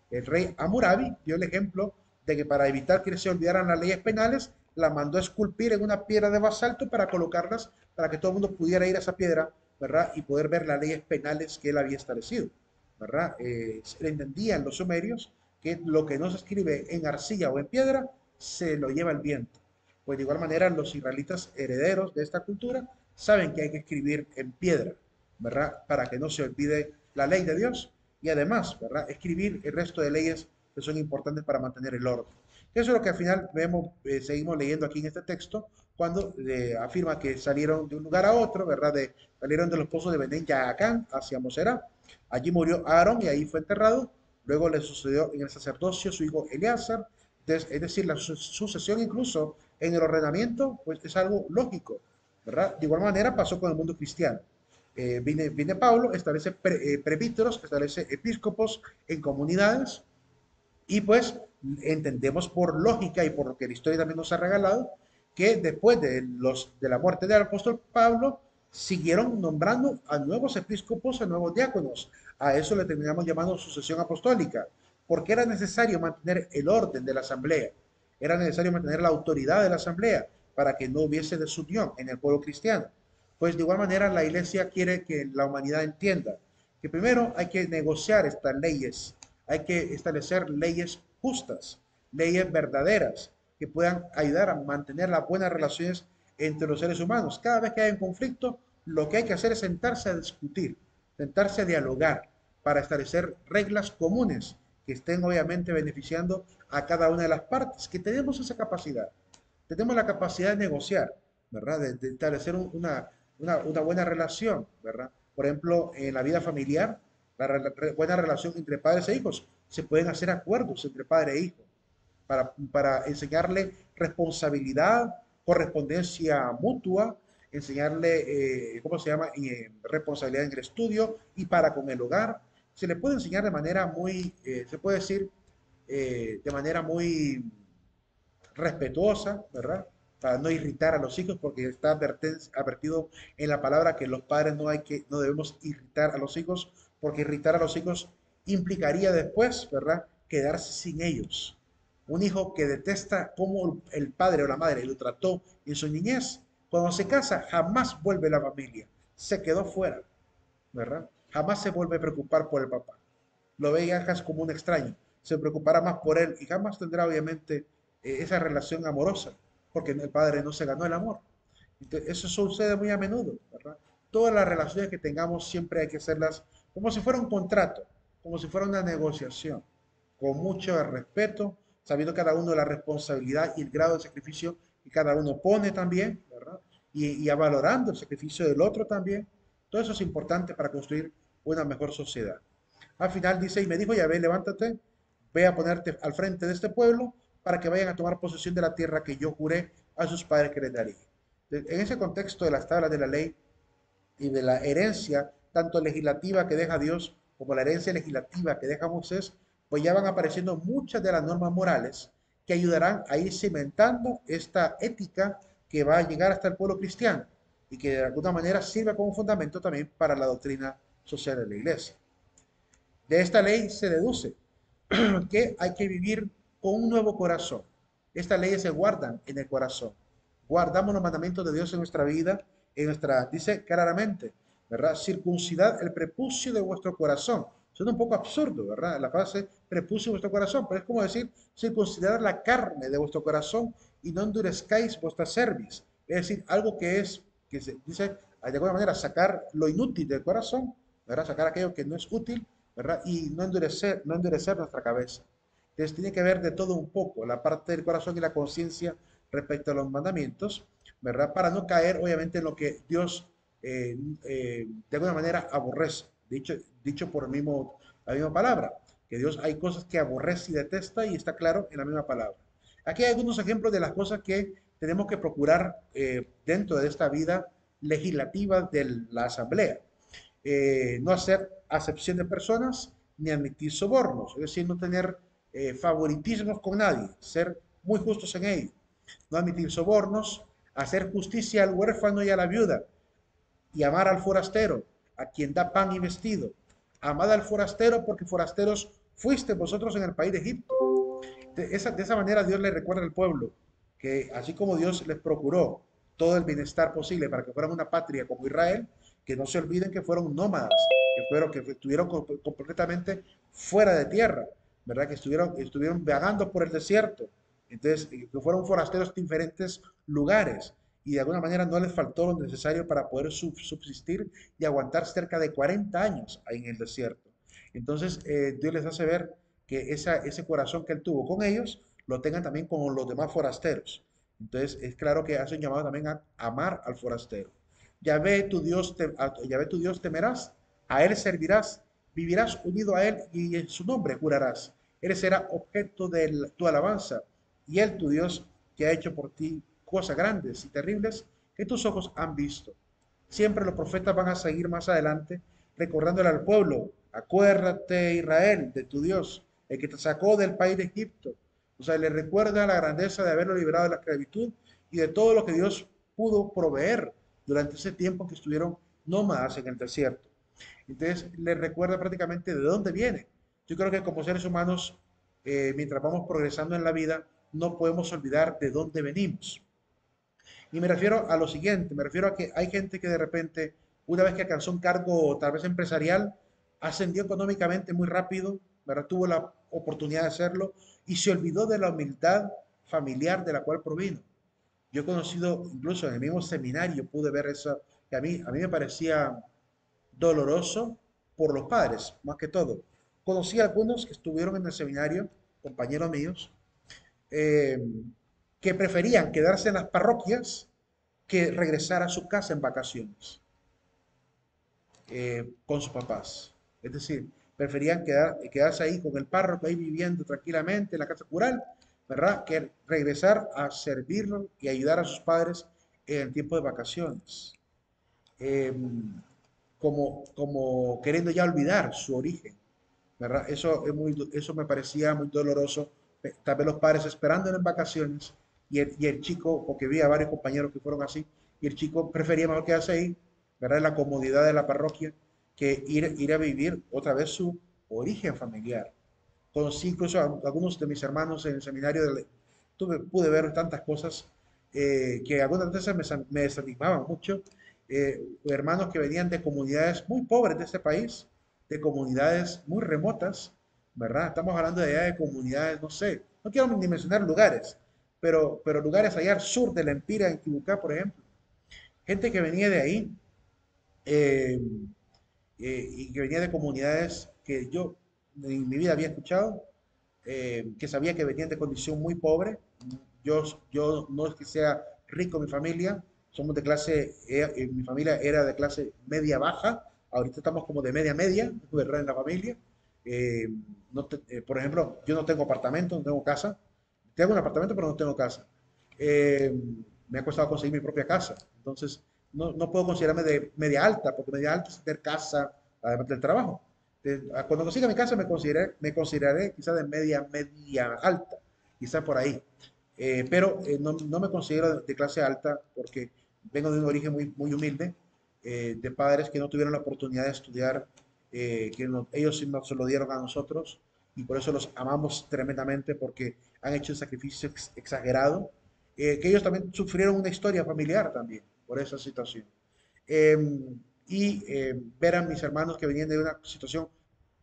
El rey Hammurabi dio el ejemplo de que para evitar que se olvidaran las leyes penales, la mandó a esculpir en una piedra de basalto para colocarlas, para que todo el mundo pudiera ir a esa piedra, ¿verdad? Y poder ver las leyes penales que él había establecido, ¿verdad? Se entendían los sumerios que lo que no se escribe en arcilla o en piedra, se lo lleva el viento. Pues de igual manera los israelitas herederos de esta cultura saben que hay que escribir en piedra, ¿verdad? Para que no se olvide la ley de Dios y además, ¿verdad? Escribir el resto de leyes que son importantes para mantener el orden. Eso es lo que al final vemos, seguimos leyendo aquí en este texto, cuando afirma que salieron de un lugar a otro, ¿verdad? Salieron de los pozos de Belén Yaacán hacia Mosera. Allí murió Aarón y ahí fue enterrado. Luego le sucedió en el sacerdocio su hijo Eleazar. Es decir, la sucesión incluso en el ordenamiento, pues es algo lógico, ¿verdad? De igual manera pasó con el mundo cristiano. Viene Pablo, establece presbíteros, establece episcopos en comunidades, y pues entendemos por lógica y por lo que la historia también nos ha regalado, que después de la muerte del apóstol Pablo, siguieron nombrando a nuevos episcopos, a nuevos diáconos. A eso le terminamos llamando sucesión apostólica, porque era necesario mantener el orden de la asamblea, era necesario mantener la autoridad de la asamblea para que no hubiese desunión en el pueblo cristiano. Pues de igual manera la iglesia quiere que la humanidad entienda que primero hay que negociar estas leyes, hay que establecer leyes justas, leyes verdaderas, que puedan ayudar a mantener las buenas relaciones entre los seres humanos. Cada vez que hay un conflicto, lo que hay que hacer es sentarse a discutir, sentarse a dialogar para establecer reglas comunes que estén obviamente beneficiando a cada una de las partes, que tenemos esa capacidad. Tenemos la capacidad de negociar, ¿verdad? De establecer una buena relación, ¿verdad? Por ejemplo, en la vida familiar, buena relación entre padres e hijos. Se pueden hacer acuerdos entre padre e hijo para enseñarle responsabilidad, correspondencia mutua, enseñarle, ¿cómo se llama? Responsabilidad en el estudio y para con el hogar. Se le puede enseñar de manera muy, se puede decir, de manera muy respetuosa, ¿verdad? Para no irritar a los hijos, porque está advertido en la palabra que los padres no debemos irritar a los hijos, porque irritar a los hijos implicaría después, ¿verdad? Quedarse sin ellos. Un hijo que detesta cómo el padre o la madre lo trató en su niñez, cuando se casa jamás vuelve a la familia, se quedó fuera, ¿verdad? Jamás se vuelve a preocupar por el papá. Lo ve casi como un extraño, se preocupará más por él y jamás tendrá obviamente esa relación amorosa, porque el padre no se ganó el amor. Entonces, eso sucede muy a menudo, ¿verdad? Todas las relaciones que tengamos siempre hay que hacerlas como si fuera un contrato, como si fuera una negociación, con mucho respeto, sabiendo cada uno la responsabilidad y el grado de sacrificio que cada uno pone también, ¿verdad? Y valorando el sacrificio del otro también. Todo eso es importante para construir una mejor sociedad. Al final dice, y me dijo Yahvé, levántate, ve a ponerte al frente de este pueblo para que vayan a tomar posesión de la tierra que yo juré a sus padres que les daría. En ese contexto de las tablas de la ley y de la herencia, tanto legislativa que deja Dios como la herencia legislativa que deja Moisés, pues ya van apareciendo muchas de las normas morales que ayudarán a ir cimentando esta ética que va a llegar hasta el pueblo cristiano y que de alguna manera sirve como fundamento también para la doctrina social de la iglesia. De esta ley se deduce que hay que vivir con un nuevo corazón. Estas leyes se guardan en el corazón. Guardamos los mandamientos de Dios en nuestra vida, dice claramente, ¿verdad? Circuncidad el prepucio de vuestro corazón. Suena un poco absurdo, ¿verdad? La frase prepucio de vuestro corazón, pero es como decir, circuncidar la carne de vuestro corazón y no endurezcáis vuestra cerviz. Es decir, algo que se dice, de alguna manera, sacar lo inútil del corazón, ¿verdad? Sacar aquello que no es útil, ¿verdad? Y no endurecer nuestra cabeza. Entonces tiene que ver de todo un poco, la parte del corazón y la conciencia respecto a los mandamientos, ¿verdad? Para no caer, obviamente, en lo que Dios de alguna manera aborrece. Dicho por la misma palabra, que Dios hay cosas que aborrece y detesta y está claro en la misma palabra. Aquí hay algunos ejemplos de las cosas que tenemos que procurar dentro de esta vida legislativa de la asamblea. No hacer acepción de personas ni admitir sobornos, es decir, no tener favoritismos con nadie, ser muy justos en ello, no admitir sobornos, hacer justicia al huérfano y a la viuda, y amar al forastero, a quien da pan y vestido. Amad al forastero porque forasteros fuiste vosotros en el país de Egipto. De esa manera Dios le recuerda al pueblo que así como Dios les procuró todo el bienestar posible para que fueran una patria como Israel, que no se olviden que fueron nómadas, que estuvieron completamente fuera de tierra, ¿verdad? Que estuvieron vagando por el desierto, entonces que fueron forasteros de diferentes lugares y de alguna manera no les faltó lo necesario para poder subsistir y aguantar cerca de 40 años ahí en el desierto. Entonces Dios les hace ver que ese corazón que él tuvo con ellos lo tengan también con los demás forasteros. Entonces es claro que hace un llamado también a amar al forastero. Yahvé tu Dios temerás, a Él servirás, vivirás unido a Él y en su nombre jurarás. Él será objeto de tu alabanza y Él, tu Dios, que ha hecho por ti cosas grandes y terribles que tus ojos han visto. Siempre los profetas van a seguir más adelante recordándole al pueblo, acuérdate Israel de tu Dios, el que te sacó del país de Egipto. O sea, le recuerda la grandeza de haberlo liberado de la esclavitud y de todo lo que Dios pudo proveer durante ese tiempo que estuvieron nómadas en el desierto. Entonces, le recuerda prácticamente de dónde viene. Yo creo que como seres humanos, mientras vamos progresando en la vida, no podemos olvidar de dónde venimos. Y me refiero a lo siguiente, me refiero a que hay gente que de repente, una vez que alcanzó un cargo tal vez empresarial, ascendió económicamente muy rápido, ¿verdad? Tuvo la oportunidad de hacerlo y se olvidó de la humildad familiar de la cual provino. Yo he conocido, incluso en el mismo seminario, pude ver eso, que a mí me parecía doloroso por los padres, más que todo. Conocí a algunos que estuvieron en el seminario, compañeros míos, eh, que preferían quedarse en las parroquias que regresar a su casa en vacaciones con sus papás. Es decir, preferían quedarse ahí con el párroco, ahí viviendo tranquilamente en la casa cural, ¿verdad? Que regresar a servirlo y ayudar a sus padres en el tiempo de vacaciones. Eh, como queriendo ya olvidar su origen, ¿verdad? Eso me parecía muy doloroso. Tal vez los padres esperando en vacaciones y el chico, porque vi a varios compañeros que fueron así, y el chico prefería mejor quedarse ahí, ¿verdad? En la comodidad de la parroquia, que ir a vivir otra vez su origen familiar. Conocí incluso a algunos de mis hermanos en el seminario, pude ver tantas cosas que algunas veces me desanimaban mucho. Hermanos que venían de comunidades muy pobres de este país, de comunidades muy remotas, ¿verdad? Estamos hablando de allá de comunidades, no sé, no quiero ni mencionar lugares, pero lugares allá al sur de la Empira, en Tibucá, por ejemplo. Gente que venía de ahí eh, y que venía de comunidades que yo en mi vida había escuchado, que sabía que venían de condición muy pobre. Yo no es que sea rico mi familia, somos de clase, mi familia era de clase media baja, ahorita estamos como de media media, ¿verdad? En la familia. Eh, por ejemplo, yo no tengo apartamento, no tengo casa. Tengo un apartamento, pero no tengo casa. Eh, Me ha costado conseguir mi propia casa. Entonces, no puedo considerarme de media alta, porque media alta es tener casa, además del trabajo. Cuando consiga mi casa me consideraré quizás de media alta, quizás por ahí. Pero no me considero de clase alta porque vengo de un origen muy humilde, de padres que no tuvieron la oportunidad de estudiar, ellos sí nos se lo dieron a nosotros y por eso los amamos tremendamente porque han hecho un sacrificio exagerado, que ellos también sufrieron una historia familiar también por esa situación. Eh, Ver a mis hermanos que venían de una situación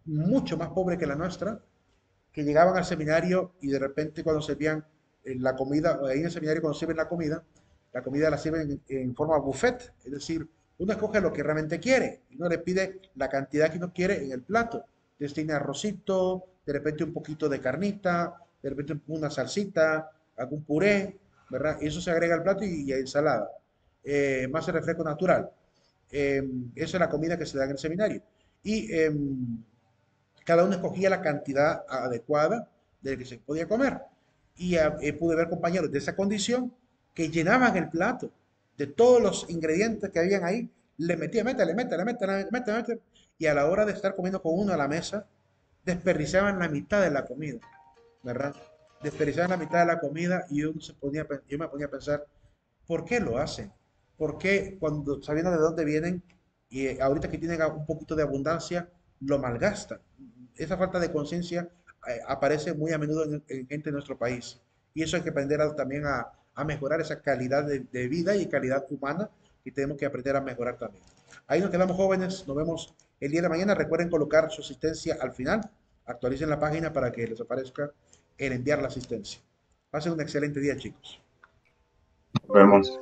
mucho más pobre que la nuestra, que llegaban al seminario y de repente cuando servían la comida, ahí en el seminario cuando sirven la comida la sirven en forma buffet, es decir, uno escoge lo que realmente quiere y uno le pide la cantidad que uno quiere en el plato. Entonces tiene arrocito, de repente un poquito de carnita, de repente una salsita, algún puré, ¿verdad? Y eso se agrega al plato y ensalada, más el refresco natural. Esa es la comida que se da en el seminario. Y cada uno escogía la cantidad adecuada de que se podía comer. Y pude ver compañeros de esa condición que llenaban el plato de todos los ingredientes que habían ahí, le metían, métele, métele, métele, métele, métele, y a la hora de estar comiendo con uno a la mesa, desperdiciaban la mitad de la comida, ¿verdad? Desperdiciaban la mitad de la comida y yo me ponía a pensar, ¿por qué lo hacen? ¿Por qué cuando sabiendo de dónde vienen y ahorita que tienen un poquito de abundancia, lo malgastan? Esa falta de conciencia aparece muy a menudo en gente de nuestro país. Y eso hay que aprender también a mejorar esa calidad de vida y calidad humana que tenemos que aprender a mejorar también. Ahí nos quedamos jóvenes, nos vemos el día de mañana. Recuerden colocar su asistencia al final. Actualicen la página para que les aparezca el enviar la asistencia. Pasen un excelente día, chicos. Nos vemos.